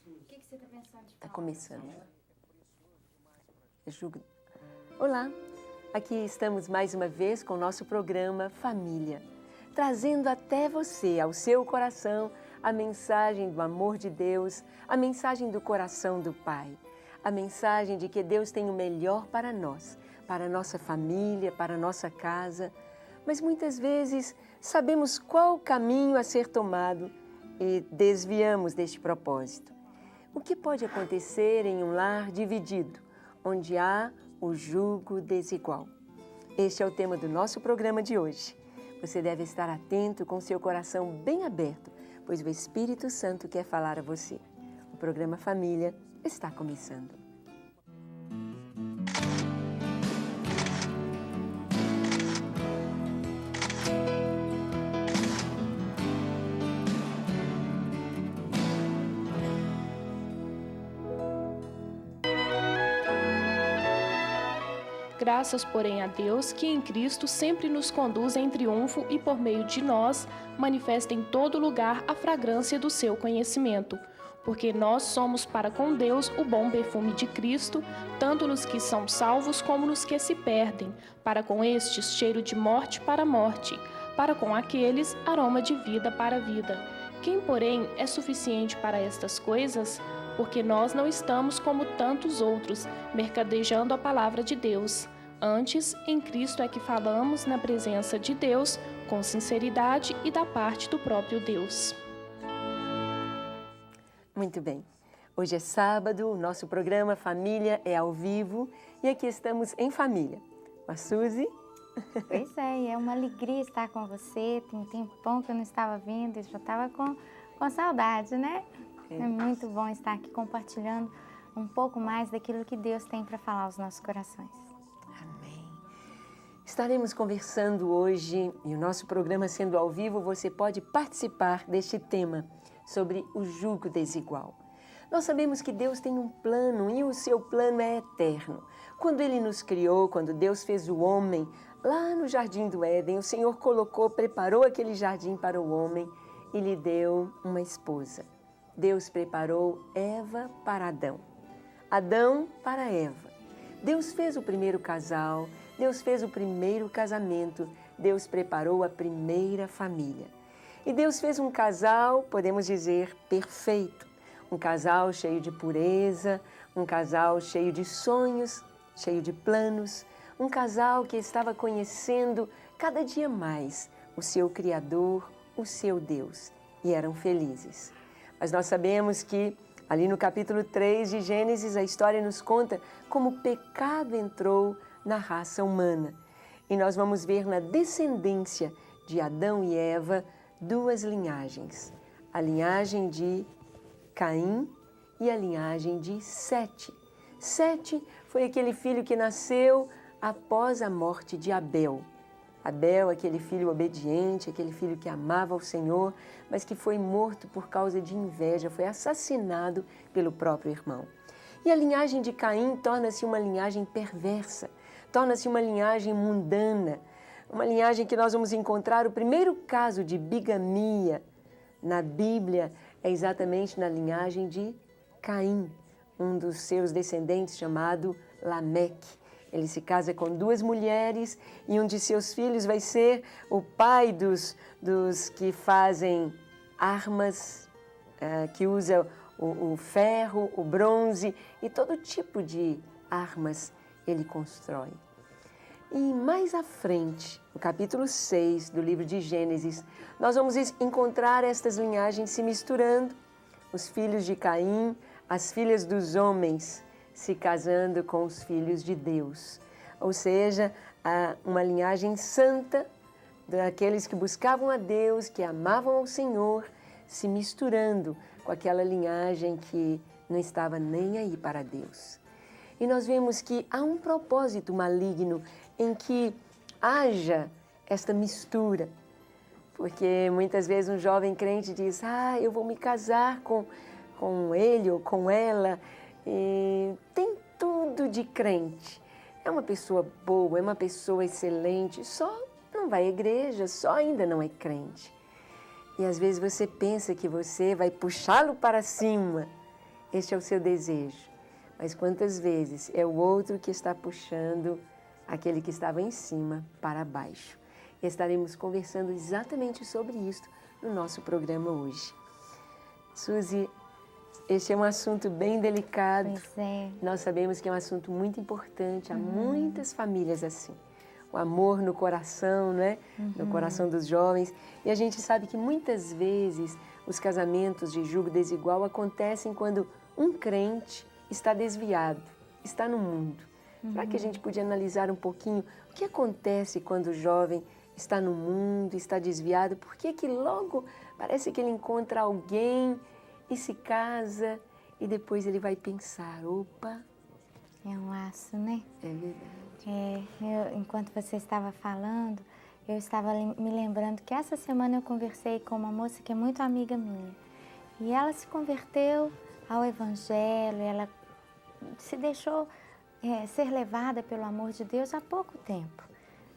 O que você está pensando de Está falar? começando. Olá, aqui estamos mais uma vez com o nosso programa Família, trazendo até você, ao seu coração, a mensagem do amor de Deus, a mensagem do coração do Pai, a mensagem de que Deus tem o melhor para nós, para a nossa família, para a nossa casa, mas muitas vezes sabemos qual o caminho a ser tomado e desviamos deste propósito. O que pode acontecer em um lar dividido, onde há o jugo desigual? Este é o tema do nosso programa de hoje. Você deve estar atento com seu coração bem aberto, pois o Espírito Santo quer falar a você. O programa Família está começando. Graças, porém, a Deus que em Cristo sempre nos conduz em triunfo e por meio de nós manifesta em todo lugar a fragrância do seu conhecimento. Porque nós somos para com Deus o bom perfume de Cristo, tanto nos que são salvos como nos que se perdem, para com estes cheiro de morte para morte, para com aqueles aroma de vida para vida. Quem, porém, é suficiente para estas coisas? Porque nós não estamos como tantos outros, mercadejando a palavra de Deus. Antes, em Cristo é que falamos na presença de Deus, com sinceridade e da parte do próprio Deus. Muito bem. Hoje é sábado, o nosso programa Família é ao vivo e aqui estamos em família. A Suzy. Pois é, é uma alegria estar com você. Tem um tempão que eu não estava vindo, eu já estava com saudade, né? É muito bom estar aqui compartilhando um pouco mais daquilo que Deus tem para falar aos nossos corações. Amém. Estaremos conversando hoje e o nosso programa sendo ao vivo, você pode participar deste tema sobre o jugo desigual. Nós sabemos que Deus tem um plano e o seu plano é eterno. Quando Ele nos criou, quando Deus fez o homem, lá no Jardim do Éden, o Senhor preparou aquele jardim para o homem e lhe deu uma esposa. Deus preparou Eva para Adão, Adão para Eva. Deus fez o primeiro casal, Deus fez o primeiro casamento, Deus preparou a primeira família. E Deus fez um casal, podemos dizer, perfeito. Um casal cheio de pureza, um casal cheio de sonhos, cheio de planos. Um casal que estava conhecendo cada dia mais o seu Criador, o seu Deus. E eram felizes. Mas nós sabemos que ali no capítulo 3 de Gênesis, a história nos conta como o pecado entrou na raça humana. E nós vamos ver na descendência de Adão e Eva duas linhagens. A linhagem de Caim e a linhagem de Sete. Sete foi aquele filho que nasceu após a morte de Abel. Abel, aquele filho obediente, aquele filho que amava o Senhor, mas que foi morto por causa de inveja, foi assassinado pelo próprio irmão. E a linhagem de Caim torna-se uma linhagem perversa, torna-se uma linhagem mundana, uma linhagem que nós vamos encontrar o primeiro caso de bigamia na Bíblia é exatamente na linhagem de Caim, um dos seus descendentes chamado Lameque. Ele se casa com duas mulheres e um de seus filhos vai ser o pai dos que fazem armas, que usa o ferro, o bronze e todo tipo de armas ele constrói. E mais à frente, no capítulo 6 do livro de Gênesis, nós vamos encontrar estas linhagens se misturando, os filhos de Caim, as filhas dos homens, se casando com os filhos de Deus. Ou seja, uma linhagem santa daqueles que buscavam a Deus, que amavam ao Senhor, se misturando com aquela linhagem que não estava nem aí para Deus. E nós vemos que há um propósito maligno em que haja esta mistura. Porque muitas vezes um jovem crente diz, eu vou me casar com ele ou com ela, e tem tudo de crente. É uma pessoa boa, é uma pessoa excelente, só não vai à igreja, só ainda não é crente. E às vezes você pensa que você vai puxá-lo para cima este é o seu desejo. Mas quantas vezes é o outro que está puxando aquele que estava em cima para baixo? Estaremos conversando exatamente sobre isso no nosso programa hoje. Suzy, este é um assunto bem delicado. Pois é. Nós sabemos que é um assunto muito importante. Há muitas famílias assim. O amor no coração, né? No coração dos jovens. E a gente sabe que muitas vezes os casamentos de julgo desigual acontecem quando um crente está desviado, está no mundo. Será que a gente podia analisar um pouquinho o que acontece quando o jovem está no mundo, está desviado? Por que que logo parece que ele encontra alguém e se casa e depois ele vai pensar, opa... É um laço, né? É verdade. Enquanto você estava falando, eu estava me lembrando que essa semana eu conversei com uma moça que é muito amiga minha. E ela se converteu ao Evangelho, ela se deixou ser levada pelo amor de Deus há pouco tempo.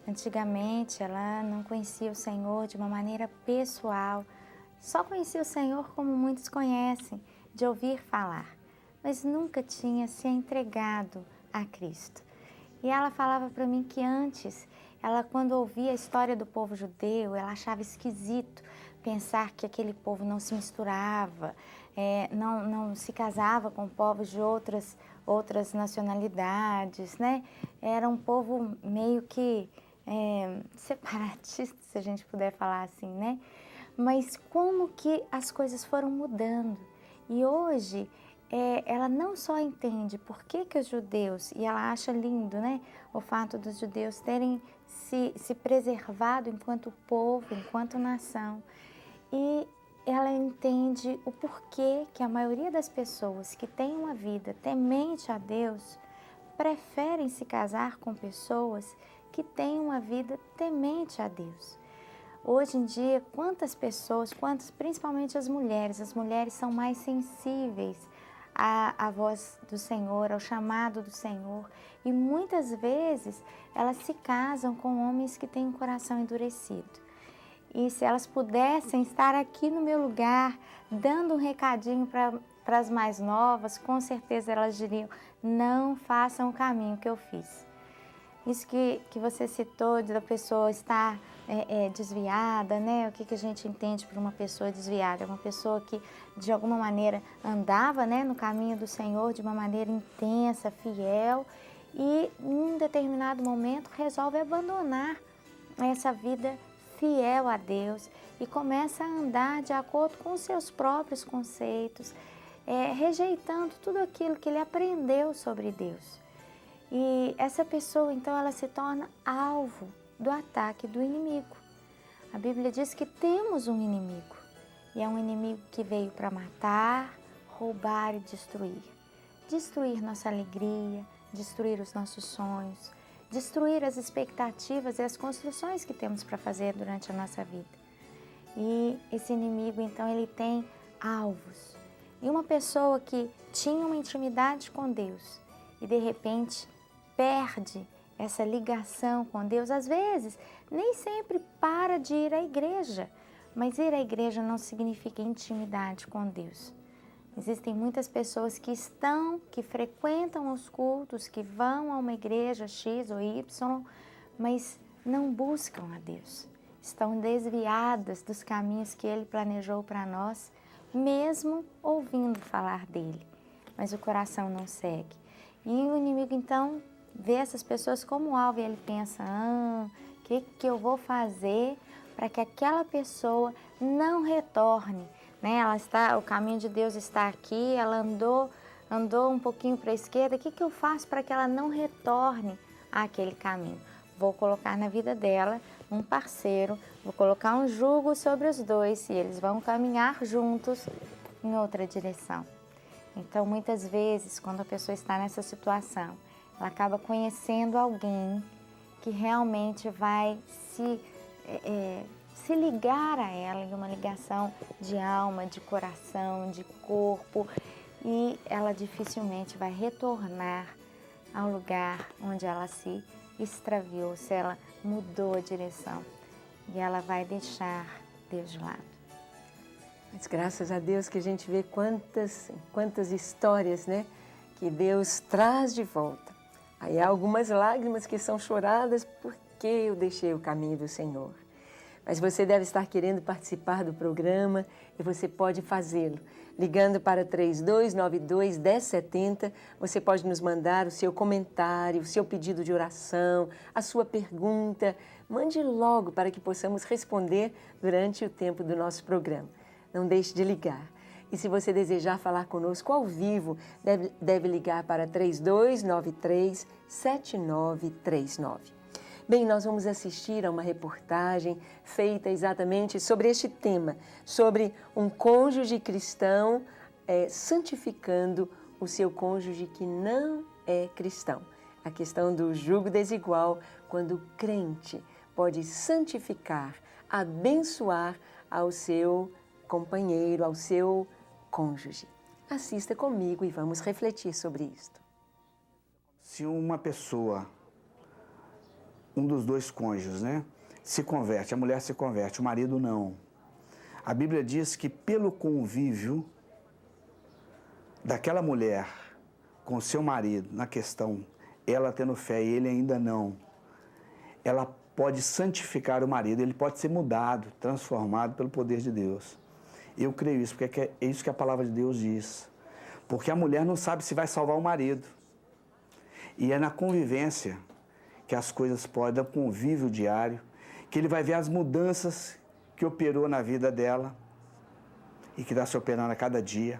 Antigamente ela não conhecia o Senhor de uma maneira pessoal, só conhecia o Senhor como muitos conhecem, de ouvir falar, mas nunca tinha se entregado a Cristo. E ela falava para mim que antes, ela quando ouvia a história do povo judeu, ela achava esquisito pensar que aquele povo não se misturava, não se casava com povos de outras nacionalidades, né? Era um povo meio que separatista, se a gente puder falar assim, né? Mas como que as coisas foram mudando. E hoje ela não só entende por que os judeus, e ela acha lindo, né? O fato dos judeus terem se preservado enquanto povo, enquanto nação. E ela entende o porquê que a maioria das pessoas que têm uma vida temente a Deus preferem se casar com pessoas que têm uma vida temente a Deus. Hoje em dia, quantas pessoas, principalmente as mulheres são mais sensíveis à voz do Senhor, ao chamado do Senhor. E muitas vezes elas se casam com homens que têm um coração endurecido. E se elas pudessem estar aqui no meu lugar, dando um recadinho para as mais novas, com certeza elas diriam, não façam o caminho que eu fiz. Isso que você citou da pessoa estar desviada, né? O que a gente entende por uma pessoa desviada? É uma pessoa que, de alguma maneira, andava, né, no caminho do Senhor de uma maneira intensa, fiel, e em um determinado momento resolve abandonar essa vida fiel a Deus e começa a andar de acordo com os seus próprios conceitos, rejeitando tudo aquilo que ele aprendeu sobre Deus. E essa pessoa, então, ela se torna alvo do ataque do inimigo. A Bíblia diz que temos um inimigo, e é um inimigo que veio para matar, roubar e destruir. Destruir nossa alegria, destruir os nossos sonhos, destruir as expectativas e as construções que temos para fazer durante a nossa vida. E esse inimigo, então, ele tem alvos. E uma pessoa que tinha uma intimidade com Deus e, de repente, perde essa ligação com Deus, às vezes, nem sempre para de ir à igreja, mas ir à igreja não significa intimidade com Deus. Existem muitas pessoas que frequentam os cultos, que vão a uma igreja X ou Y, mas não buscam a Deus. Estão desviadas dos caminhos que Ele planejou para nós, mesmo ouvindo falar dEle, mas o coração não segue. E o inimigo, então, vê essas pessoas como alvo e ele pensa, o que eu vou fazer para que aquela pessoa não retorne? Né? O caminho de Deus está aqui, ela andou um pouquinho para a esquerda, o que eu faço para que ela não retorne àquele caminho? Vou colocar na vida dela um parceiro, vou colocar um jugo sobre os dois e eles vão caminhar juntos em outra direção. Então, muitas vezes, quando a pessoa está nessa situação, ela acaba conhecendo alguém que realmente vai se ligar a ela em uma ligação de alma, de coração, de corpo, e ela dificilmente vai retornar ao lugar onde ela se extraviou, se ela mudou a direção, e ela vai deixar Deus de lado. Mas graças a Deus que a gente vê quantas histórias, né, que Deus traz de volta. Aí há algumas lágrimas que são choradas porque eu deixei o caminho do Senhor. Mas você deve estar querendo participar do programa e você pode fazê-lo. Ligando para 3292-1070, você pode nos mandar o seu comentário, o seu pedido de oração, a sua pergunta. Mande logo para que possamos responder durante o tempo do nosso programa. Não deixe de ligar. E se você desejar falar conosco ao vivo, deve ligar para 3293-7939. Bem, nós vamos assistir a uma reportagem feita exatamente sobre este tema, sobre um cônjuge cristão santificando o seu cônjuge que não é cristão. A questão do jugo desigual, quando o crente pode santificar, abençoar ao seu companheiro, ao seu cônjuge. Assista comigo e vamos refletir sobre isto. Se uma pessoa, um dos dois cônjuges, né, se converte, a mulher se converte, o marido não. A Bíblia diz que pelo convívio daquela mulher com o seu marido, na questão, ela tendo fé e ele ainda não, ela pode santificar o marido, ele pode ser mudado, transformado pelo poder de Deus. Eu creio isso, porque é isso que a palavra de Deus diz. Porque a mulher não sabe se vai salvar o marido. E é na convivência que as coisas podem, no convívio diário, que ele vai ver as mudanças que operou na vida dela e que está se operando a cada dia.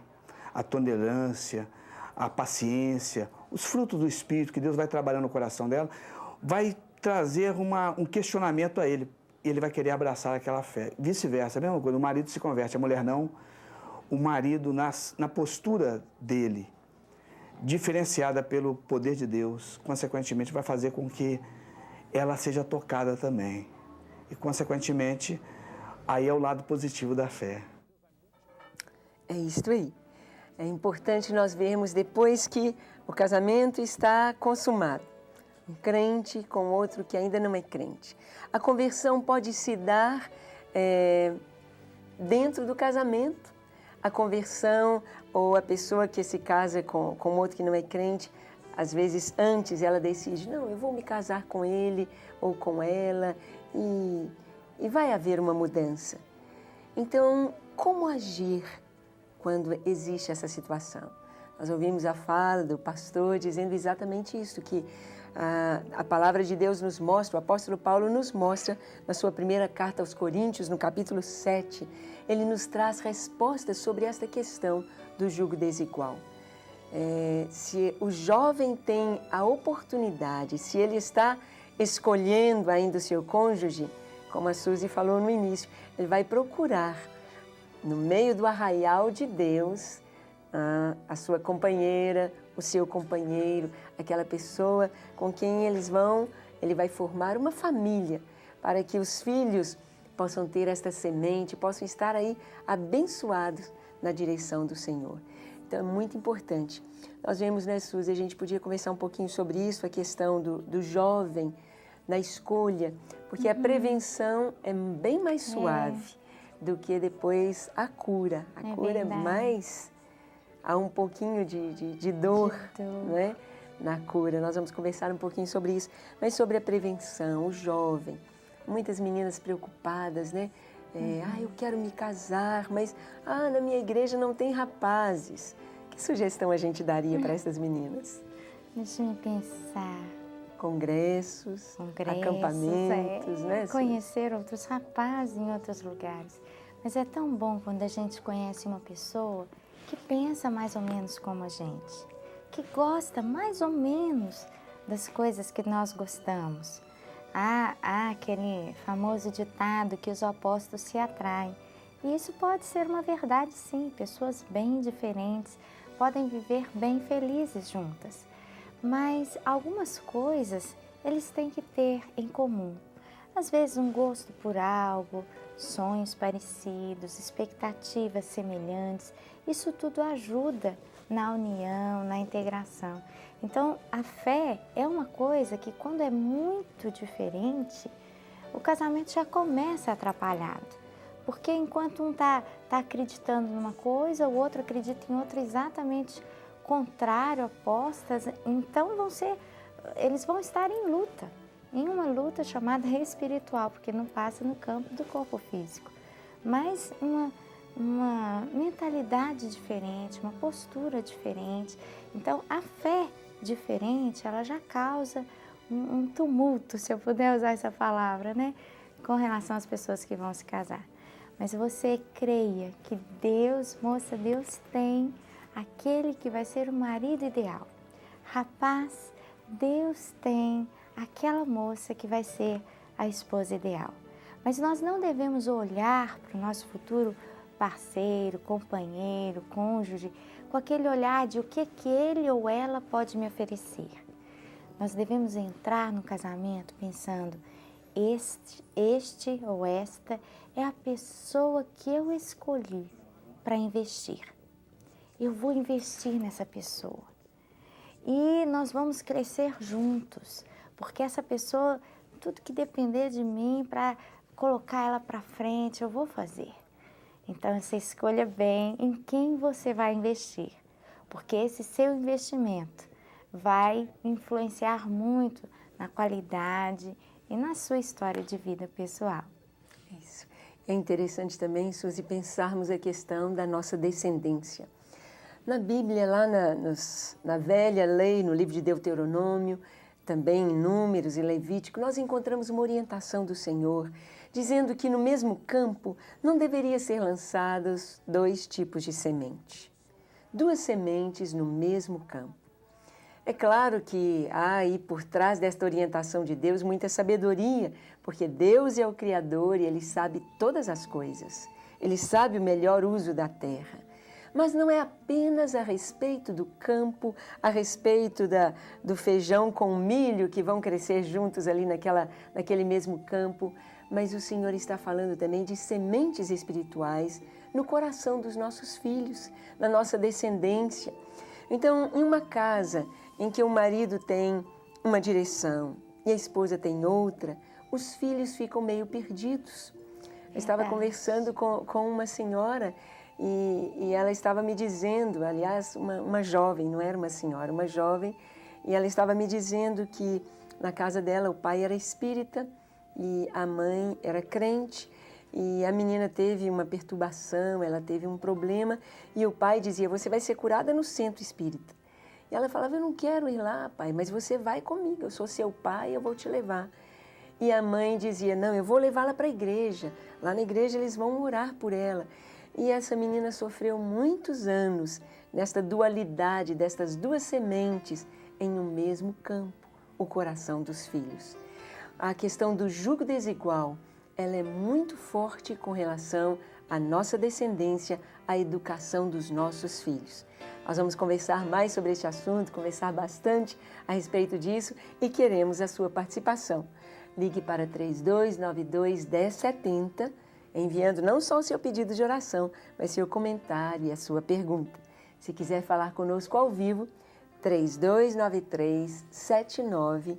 A tolerância, a paciência, os frutos do Espírito que Deus vai trabalhando no coração dela, vai trazer um questionamento a ele. E ele vai querer abraçar aquela fé. Vice-versa, a mesma coisa, o marido se converte, a mulher não. O marido, na postura dele, diferenciada pelo poder de Deus, consequentemente vai fazer com que ela seja tocada também. E, consequentemente, aí é o lado positivo da fé. É isto aí. É importante nós vermos depois que o casamento está consumado. Um crente com outro que ainda não é crente. A conversão pode se dar dentro do casamento. A conversão ou a pessoa que se casa com outro que não é crente, às vezes antes ela decide, não, eu vou me casar com ele ou com ela e vai haver uma mudança. Então, como agir quando existe essa situação? Nós ouvimos a fala do pastor dizendo exatamente isso, que a palavra de Deus nos mostra, o apóstolo Paulo nos mostra, na sua primeira carta aos Coríntios, no capítulo 7, ele nos traz respostas sobre esta questão do jugo desigual. Se o jovem tem a oportunidade, se ele está escolhendo ainda o seu cônjuge, como a Suzy falou no início, ele vai procurar, no meio do arraial de Deus, a sua companheira, o seu companheiro, aquela pessoa com quem ele vai formar uma família, para que os filhos possam ter esta semente, possam estar aí abençoados na direção do Senhor. Então é muito importante. Nós vemos, né, Suzy, a gente podia conversar um pouquinho sobre isso, a questão do jovem na escolha, porque a prevenção é bem mais suave do que depois a cura. A cura é mais... Há um pouquinho de dor, não é? Na cura. Nós vamos conversar um pouquinho sobre isso, mas sobre a prevenção, o jovem. Muitas meninas preocupadas, né? Eu quero me casar, mas na minha igreja não tem rapazes. Que sugestão a gente daria para essas meninas? Deixa eu pensar. Congressos, acampamentos, né? Conhecer outros rapazes em outros lugares. Mas é tão bom quando a gente conhece uma pessoa que pensa mais ou menos como a gente, que gosta mais ou menos das coisas que nós gostamos. Há aquele famoso ditado que os opostos se atraem. E isso pode ser uma verdade, sim. Pessoas bem diferentes podem viver bem felizes juntas. Mas algumas coisas eles têm que ter em comum. Às vezes um gosto por algo, sonhos parecidos, expectativas semelhantes. Isso tudo ajuda na união, na integração. Então, a fé é uma coisa que, quando é muito diferente, o casamento já começa atrapalhado. Porque enquanto um tá acreditando numa coisa, o outro acredita em outra exatamente contrário, opostas, então eles vão estar em luta, em uma luta chamada espiritual, porque não passa no campo do corpo físico, mas uma mentalidade diferente, uma postura diferente. Então, a fé diferente, ela já causa um tumulto, se eu puder usar essa palavra, né? Com relação às pessoas que vão se casar. Mas você creia que Deus, moça, Deus tem aquele que vai ser o marido ideal. Rapaz, Deus tem aquela moça que vai ser a esposa ideal. Mas nós não devemos olhar para o nosso futuro parceiro, companheiro, cônjuge, com aquele olhar de o que ele ou ela pode me oferecer. Nós devemos entrar no casamento pensando, este ou esta é a pessoa que eu escolhi para investir. Eu vou investir nessa pessoa. E nós vamos crescer juntos, porque essa pessoa, tudo que depender de mim para colocar ela para frente, eu vou fazer. Então, você escolha bem em quem você vai investir, porque esse seu investimento vai influenciar muito na qualidade e na sua história de vida pessoal. Isso. É interessante também, Suzy, pensarmos a questão da nossa descendência. Na Bíblia, lá na velha lei, no livro de Deuteronômio, também em Números e Levítico, nós encontramos uma orientação do Senhor, dizendo que no mesmo campo não deveria ser lançados 2 tipos de semente. 2 sementes no mesmo campo. É claro que há aí por trás desta orientação de Deus muita sabedoria, porque Deus é o Criador e Ele sabe todas as coisas. Ele sabe o melhor uso da terra. Mas não é apenas a respeito do campo, a respeito do feijão com milho que vão crescer juntos ali naquele mesmo campo, mas o Senhor está falando também de sementes espirituais no coração dos nossos filhos, na nossa descendência. Então, em uma casa em que o marido tem uma direção e a esposa tem outra, os filhos ficam meio perdidos. Eu estava conversando com uma senhora e ela estava me dizendo, aliás, uma jovem, não era uma senhora, uma jovem, e ela estava me dizendo que na casa dela o pai era espírita e a mãe era crente, e a menina teve uma perturbação, ela teve um problema, e o pai dizia, você vai ser curada no centro espírita. E ela falava, eu não quero ir lá, pai, mas você vai comigo, eu sou seu pai, eu vou te levar. E a mãe dizia, não, eu vou levá-la para a igreja, lá na igreja eles vão orar por ela. E essa menina sofreu muitos anos nesta dualidade, destas 2 sementes em um mesmo campo, o coração dos filhos. A questão do jugo desigual, ela é muito forte com relação à nossa descendência, à educação dos nossos filhos. Nós vamos conversar mais sobre este assunto, conversar bastante a respeito disso e queremos a sua participação. Ligue para 3292-1070, enviando não só o seu pedido de oração, mas seu comentário e a sua pergunta. Se quiser falar conosco ao vivo, 3293-7939.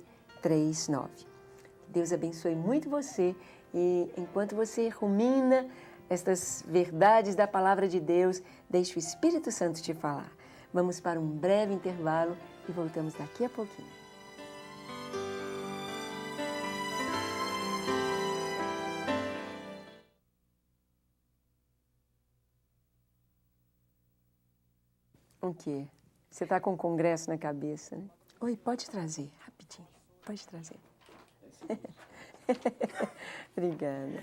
Deus abençoe muito você e enquanto você rumina estas verdades da Palavra de Deus, deixe o Espírito Santo te falar. Vamos para um breve intervalo e voltamos daqui a pouquinho. O quê? Você está com um congresso na cabeça, né? Oi, pode trazer, rapidinho. Pode trazer. Obrigada.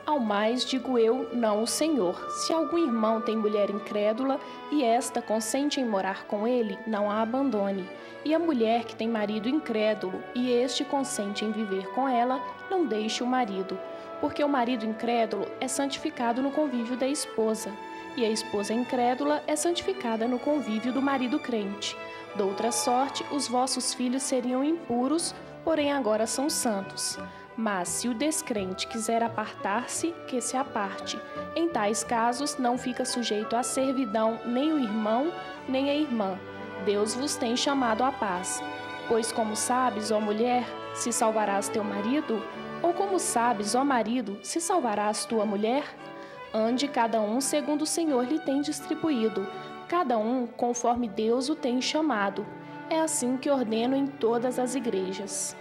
Ao mais digo eu, não o Senhor. Se algum irmão tem mulher incrédula e esta consente em morar com ele, não a abandone. E a mulher que tem marido incrédulo e este consente em viver com ela, não deixe o marido. Porque o marido incrédulo é santificado no convívio da esposa, e a esposa incrédula é santificada no convívio do marido crente. Doutra sorte, os vossos filhos seriam impuros, porém agora são santos. Mas se o descrente quiser apartar-se, que se aparte. Em tais casos, não fica sujeito à servidão nem o irmão, nem a irmã, Deus vos tem chamado à paz. Pois como sabes, ó mulher, se salvarás teu marido? Ou como sabes, ó marido, se salvarás tua mulher? Ande cada um segundo o Senhor lhe tem distribuído, cada um conforme Deus o tem chamado. É assim que ordeno em todas as igrejas.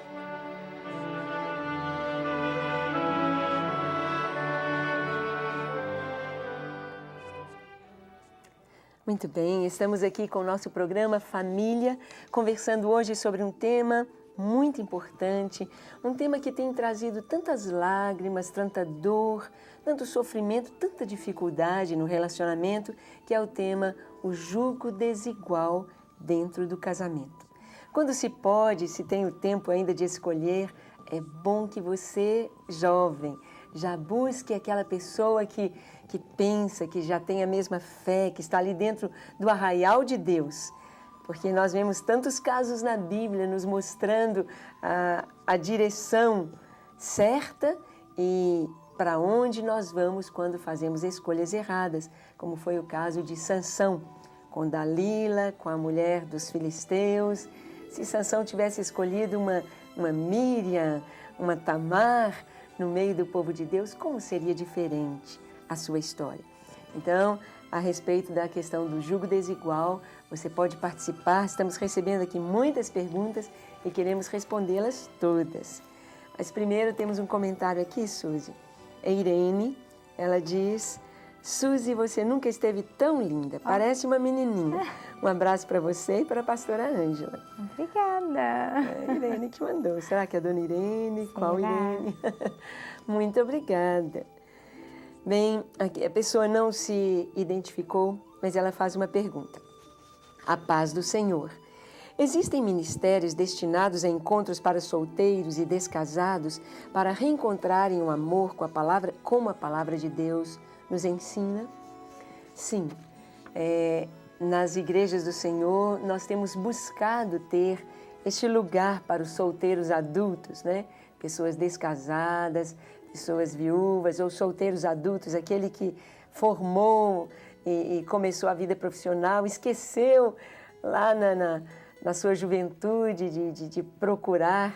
Muito bem, estamos aqui com o nosso programa Família, conversando hoje sobre um tema muito importante, um tema que tem trazido tantas lágrimas, tanta dor, tanto sofrimento, tanta dificuldade no relacionamento, que é o tema o jugo desigual dentro do casamento. Quando se pode, se tem o tempo ainda de escolher, é bom que você, jovem, já busque aquela pessoa que pensa, que já tem a mesma fé, que está ali dentro do arraial de Deus. Porque nós vemos tantos casos na Bíblia nos mostrando a direção certa e para onde nós vamos quando fazemos escolhas erradas, como foi o caso de Sansão, com Dalila, com a mulher dos filisteus. Se Sansão tivesse escolhido uma Míriam, uma Tamar, no meio do povo de Deus, como seria diferente a sua história? Então, a respeito da questão do jugo desigual, você pode participar. Estamos recebendo aqui muitas perguntas e queremos respondê-las todas. Mas primeiro temos um comentário aqui, Suzy. A Irene, ela diz: Suzy, você nunca esteve tão linda, parece uma menininha. Um abraço para você e para a pastora Ângela. Obrigada. É a Irene que mandou. Será que é a dona Irene? Qual Irene? Muito obrigada. Bem, aqui a pessoa não se identificou, mas ela faz uma pergunta. A paz do Senhor. Existem ministérios destinados a encontros para solteiros e descasados para reencontrarem o amor com a palavra, como a palavra de Deus nos ensina? Sim. Nas igrejas do Senhor, nós temos buscado ter este lugar para os solteiros adultos, né? Pessoas descasadas, pessoas viúvas ou solteiros adultos, aquele que formou e começou a vida profissional, esqueceu lá na sua juventude de procurar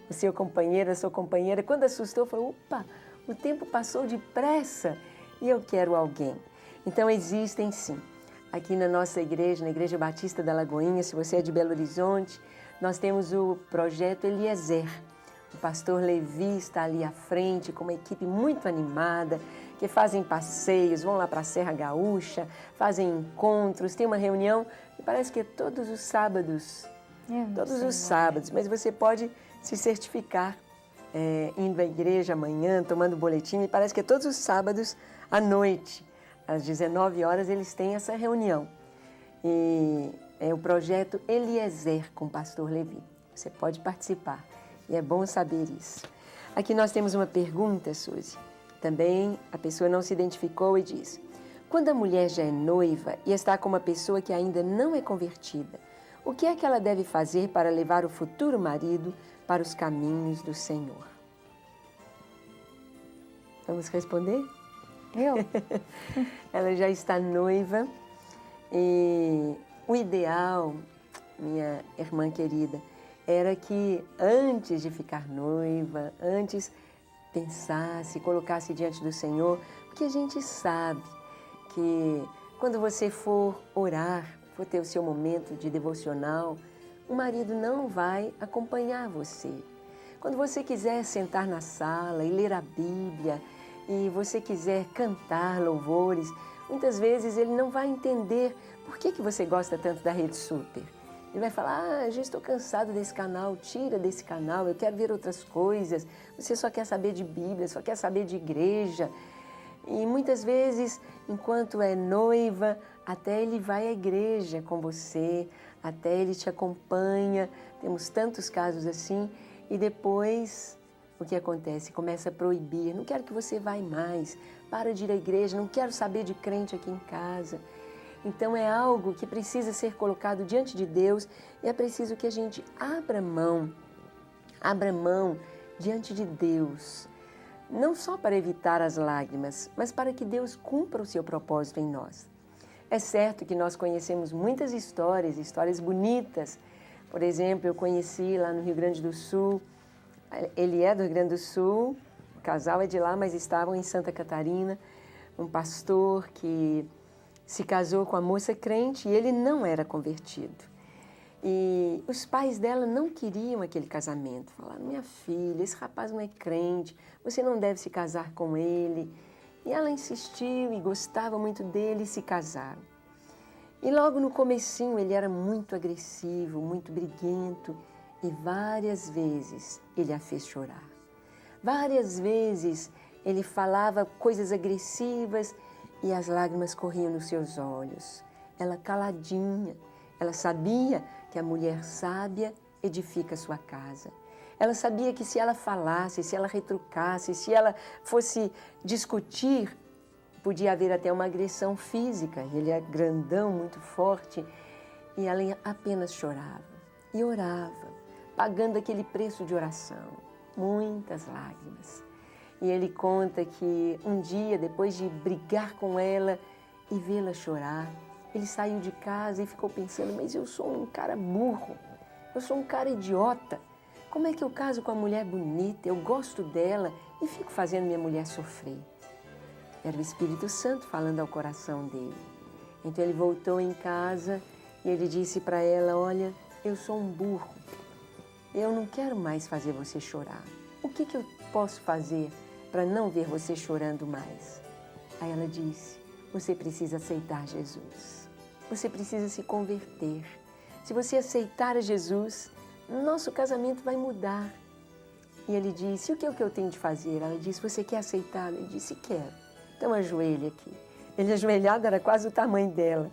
o seu companheiro, a sua companheira. Quando assustou, falou: opa, o tempo passou depressa e eu quero alguém. Então existem sim. Aqui na nossa igreja, na Igreja Batista da Lagoinha, se você é de Belo Horizonte, nós temos o projeto Eliezer. O pastor Levi está ali à frente com uma equipe muito animada, que fazem passeios, vão lá para a Serra Gaúcha, fazem encontros, tem uma reunião, que parece que é todos os sábados. Todos os sábados, mas você pode se certificar indo à igreja amanhã, tomando boletim, e parece que é todos os sábados à noite. Às 19 horas eles têm essa reunião. E é o projeto Eliezer com o pastor Levi. Você pode participar. E é bom saber isso. Aqui nós temos uma pergunta, Suzy. Também a pessoa não se identificou e diz: quando a mulher já é noiva e está com uma pessoa que ainda não é convertida, o que é que ela deve fazer para levar o futuro marido para os caminhos do Senhor? Vamos responder? Eu? Ela já está noiva e o ideal, minha irmã querida, era que antes de ficar noiva, antes pensasse, colocasse diante do Senhor, porque a gente sabe que quando você for orar, for ter o seu momento de devocional, o marido não vai acompanhar você. Quando você quiser sentar na sala e ler a Bíblia, e você quiser cantar louvores, muitas vezes ele não vai entender por que você gosta tanto da Rede Super. Ele vai falar: já estou cansado desse canal, tira desse canal, eu quero ver outras coisas. Você só quer saber de Bíblia, só quer saber de igreja. E muitas vezes, enquanto é noiva, até ele vai à igreja com você, até ele te acompanha. Temos tantos casos assim. E depois, o que acontece? Começa a proibir. Não quero que você vá mais, para de ir à igreja, não quero saber de crente aqui em casa. Então é algo que precisa ser colocado diante de Deus e é preciso que a gente abra mão diante de Deus. Não só para evitar as lágrimas, mas para que Deus cumpra o seu propósito em nós. É certo que nós conhecemos muitas histórias, histórias bonitas. Por exemplo, eu conheci lá no Rio Grande do Sul, ele é do Rio Grande do Sul, o casal é de lá, mas estavam em Santa Catarina, um pastor que se casou com a moça crente e ele não era convertido. E os pais dela não queriam aquele casamento. Falaram, minha filha, esse rapaz não é crente, você não deve se casar com ele. E ela insistiu e gostava muito dele e se casaram. E logo no comecinho ele era muito agressivo, muito briguento e várias vezes ele a fez chorar. Várias vezes ele falava coisas agressivas e as lágrimas corriam nos seus olhos. Ela caladinha, ela sabia que a mulher sábia edifica sua casa. Ela sabia que se ela falasse, se ela retrucasse, se ela fosse discutir, podia haver até uma agressão física. Ele é grandão, muito forte, e ela apenas chorava e orava, pagando aquele preço de oração, muitas lágrimas. E ele conta que um dia, depois de brigar com ela e vê-la chorar, ele saiu de casa e ficou pensando, mas eu sou um cara burro, eu sou um cara idiota. Como é que eu caso com uma mulher bonita, eu gosto dela e fico fazendo minha mulher sofrer? Era o Espírito Santo falando ao coração dele. Então ele voltou em casa e ele disse para ela, olha, eu sou um burro, eu não quero mais fazer você chorar. O que eu posso fazer para não ver você chorando mais? Aí ela disse, você precisa aceitar Jesus. Você precisa se converter. Se você aceitar a Jesus, nosso casamento vai mudar. E ele disse, o que é que eu tenho de fazer? Ela disse, você quer aceitar? Ele disse, quero. Então ajoelhe aqui. Ele ajoelhado era quase o tamanho dela.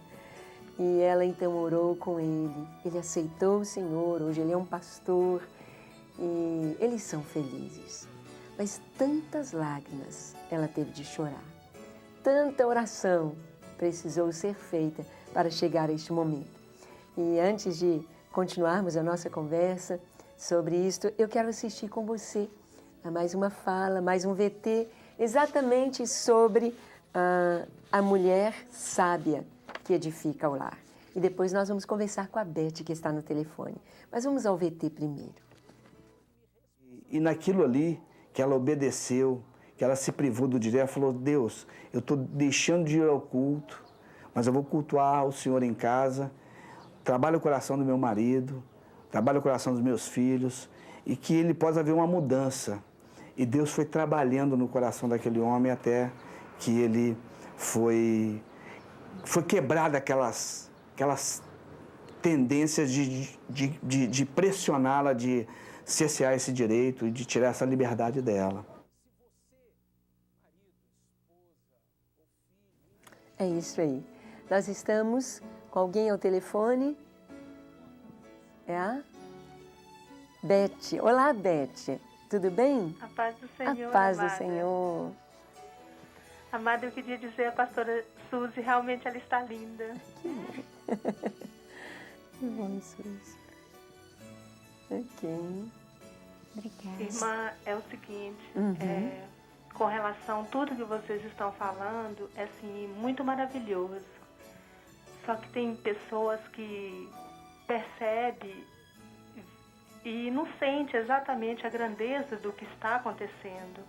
E ela então orou com ele. Ele aceitou o Senhor, hoje ele é um pastor. E eles são felizes. Mas tantas lágrimas ela teve de chorar. Tanta oração precisou ser feita para chegar a este momento. E antes de continuarmos a nossa conversa sobre isto, eu quero assistir com você a mais uma fala, mais um VT, exatamente sobre a mulher sábia que edifica o lar. E depois nós vamos conversar com a Beth, que está no telefone. Mas vamos ao VT primeiro. E naquilo ali, que ela obedeceu, que ela se privou do direito, ela falou, Deus, eu estou deixando de ir ao culto, mas eu vou cultuar o Senhor em casa, trabalho o coração do meu marido, trabalho o coração dos meus filhos, e que ele possa haver uma mudança. E Deus foi trabalhando no coração daquele homem até que ele foi quebrada aquelas tendências de pressioná-la, de cercear esse direito e de tirar essa liberdade dela. É isso aí. Nós estamos com alguém ao telefone. É a Beth. Olá, Beth. Tudo bem? A paz do Senhor, A paz amada. do Senhor. Amada, eu queria dizer, a pastora Suzy, realmente ela está linda. Que bom, Suzy. Ok. Obrigada. Irmã, é o seguinte, Uhum. com relação a tudo que vocês estão falando, é assim, muito maravilhoso. Só que tem pessoas que percebem e não sente exatamente a grandeza do que está acontecendo.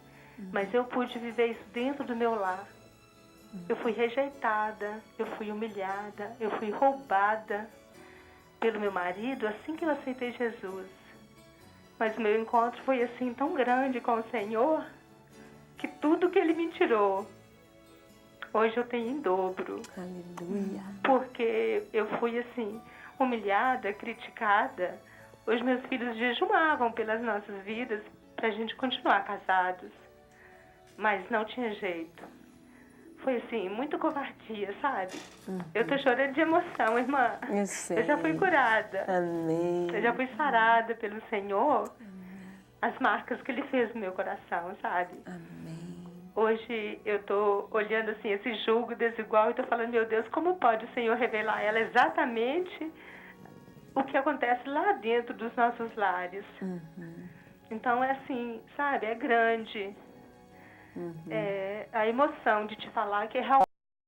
Mas eu pude viver isso dentro do meu lar. Eu fui rejeitada, eu fui humilhada, eu fui roubada pelo meu marido assim que eu aceitei Jesus. Mas o meu encontro foi assim tão grande com o Senhor que tudo que Ele me tirou, hoje eu tenho em dobro. Aleluia. Porque eu fui assim, humilhada, criticada. Os meus filhos jejuavam pelas nossas vidas para a gente continuar casados. Mas não tinha jeito. Foi assim, muito covardia, sabe? Eu tô chorando de emoção, irmã. Eu sei. Eu já fui curada. Amém. Eu já fui sarada pelo Senhor. As marcas que Ele fez no meu coração, sabe? Amém. Hoje eu tô olhando assim esse julgo desigual e tô falando, meu Deus, como pode o Senhor revelar a ela exatamente o que acontece lá dentro dos nossos lares? Então é assim, sabe? É grande. É a emoção de te falar que é realmente